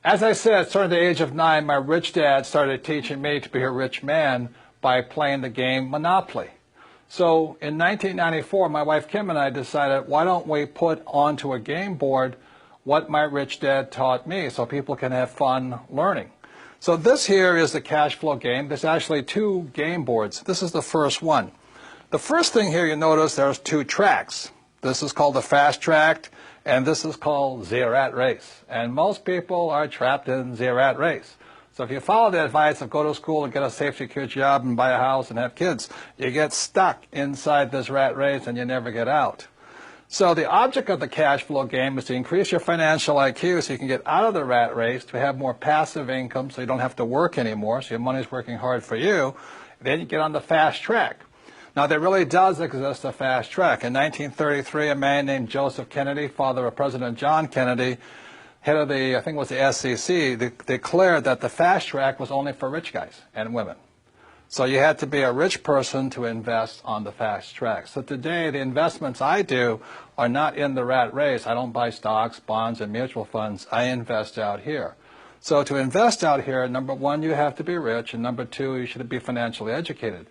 As I said, starting at the age of 9, my rich dad started teaching me to be a rich man by playing the game Monopoly. So in 1994, my wife Kim and I decided, why don't we put onto a game board what my rich dad taught me so people can have fun learning. So this here is the cash flow game. There's actually 2 game boards. This is the first one. The first thing here, you notice there's 2 tracks. This is called the fast track, and this is called the rat race. And most people are trapped in the rat race. So if you follow the advice of go to school and get a safe, secure job and buy a house and have kids, you get stuck inside this rat race and you never get out. So the object of the cash flow game is to increase your financial IQ so you can get out of the rat race, to have more passive income so you don't have to work anymore, so your money's working hard for you. Then you get on the fast track. Now, there really does exist a fast track. In 1933, a man named Joseph Kennedy, father of President John Kennedy, head of the, I think it was the SEC, declared that the fast track was only for rich guys and women. So you had to be a rich person to invest on the fast track. So today, the investments I do are not in the rat race. I don't buy stocks, bonds, and mutual funds. I invest out here. So to invest out here, number 1, you have to be rich, and number 2, you should be financially educated.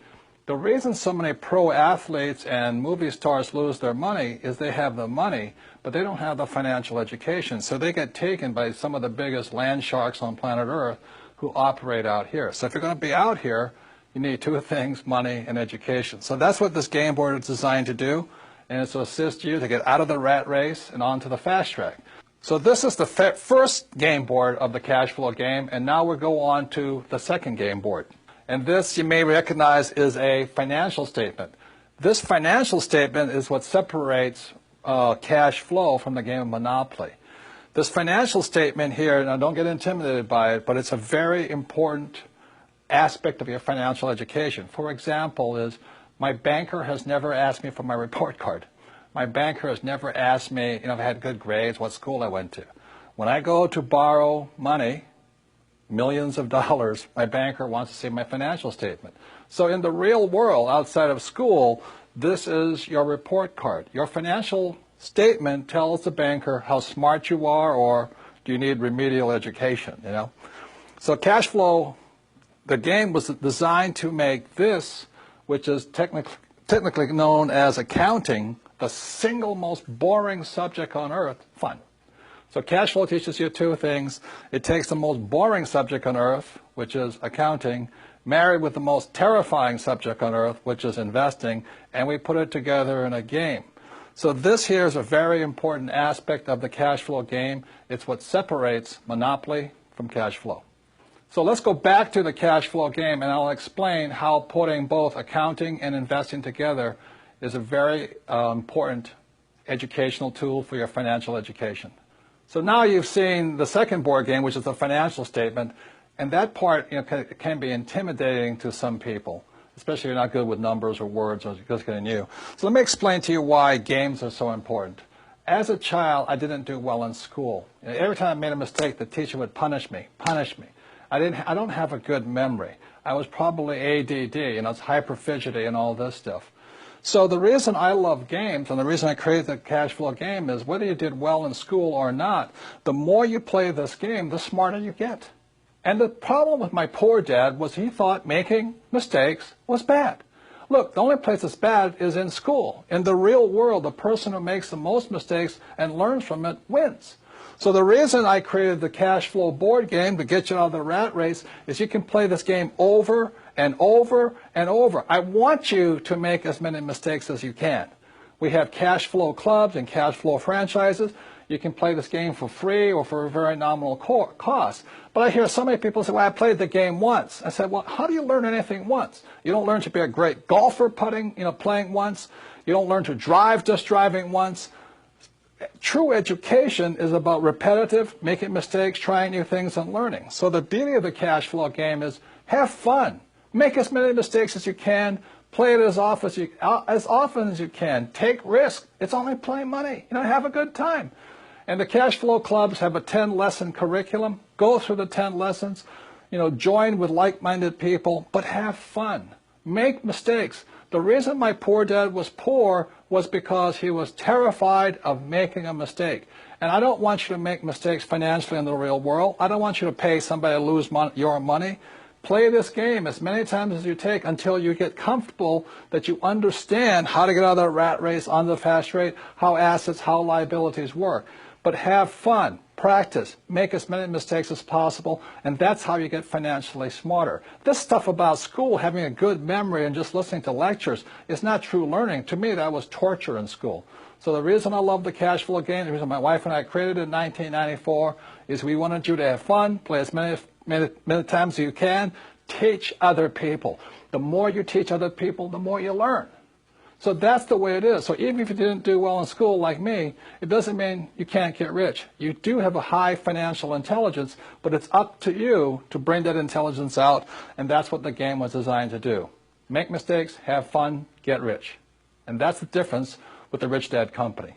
The reason so many pro athletes and movie stars lose their money is they have the money, but they don't have the financial education. So they get taken by some of the biggest land sharks on planet Earth who operate out here. So if you're going to be out here, you need 2 things, money and education. So that's what this game board is designed to do, and it's to assist you to get out of the rat race and onto the fast track. So this is the first game board of the cash flow game, and now we'll go on to the second game board. And this, you may recognize, is a financial statement. This financial statement is what separates cash flow from the game of Monopoly. This financial statement here, now don't get intimidated by it, but it's a very important aspect of your financial education. For example, is my banker has never asked me for my report card. My banker has never asked me, if I had good grades, what school I went to. When I go to borrow money, millions of dollars, my banker wants to see my financial statement. So in the real world, outside of school, this is your report card. Your financial statement tells the banker how smart you are, or do you need remedial education, So cash flow, the game was designed to make this, which is technically known as accounting, the single most boring subject on earth, fun. So cash flow teaches you 2 things. It takes the most boring subject on earth, which is accounting, married with the most terrifying subject on earth, which is investing, and we put it together in a game. So this here is a very important aspect of the cash flow game. It's what separates Monopoly from cash flow. So let's go back to the cash flow game, and I'll explain how putting both accounting and investing together is a very important educational tool for your financial education. So now you've seen the second board game, which is the financial statement, and that part can be intimidating to some people, especially if you're not good with numbers or words or just getting new. So let me explain to you why games are so important. As a child, I didn't do well in school. Every time I made a mistake, the teacher would punish me. I don't have a good memory. I was probably ADD, it's hyperfidgety and all this stuff. So the reason I love games, and the reason I created the cash flow game, is whether you did well in school or not, the more you play this game, the smarter you get. And the problem with my poor dad was he thought making mistakes was bad. Look, the only place it's bad is in school. In the real world, the person who makes the most mistakes and learns from it wins. So the reason I created the cash flow board game to get you out of the rat race is you can play this game over and over and over. I want you to make as many mistakes as you can. We have cash flow clubs and cash flow franchises. You can play this game for free or for a very nominal cost. But I hear so many people say, well, I played the game once. I said, well, how do you learn anything once? You don't learn to be a great golfer playing once. You don't learn to drive just driving once. True education is about repetitive, making mistakes, trying new things, and learning. So the beauty of the cash flow game is have fun. Make as many mistakes as you can. Play it as often as you can. Take risks. It's only playing money. Have a good time. And the cash flow clubs have a 10-lesson curriculum. Go through the 10 lessons. Join with like-minded people, but have fun. Make mistakes. The reason my poor dad was poor was because he was terrified of making a mistake. And I don't want you to make mistakes financially in the real world. I don't want you to pay somebody to lose your money. Play this game as many times as you take until you get comfortable that you understand how to get out of that rat race on the fast rate, how assets, how liabilities work. But have fun, practice, make as many mistakes as possible, and that's how you get financially smarter. This stuff about school, having a good memory and just listening to lectures, is not true learning. To me, that was torture in school. So the reason I love the cash flow game, the reason my wife and I created it in 1994, is we wanted you to have fun, play as many times as you can, teach other people. The more you teach other people, the more you learn. So that's the way it is. So even if you didn't do well in school like me, it doesn't mean you can't get rich. You do have a high financial intelligence, but it's up to you to bring that intelligence out, and that's what the game was designed to do. Make mistakes, have fun, get rich. And that's the difference with the Rich Dad Company.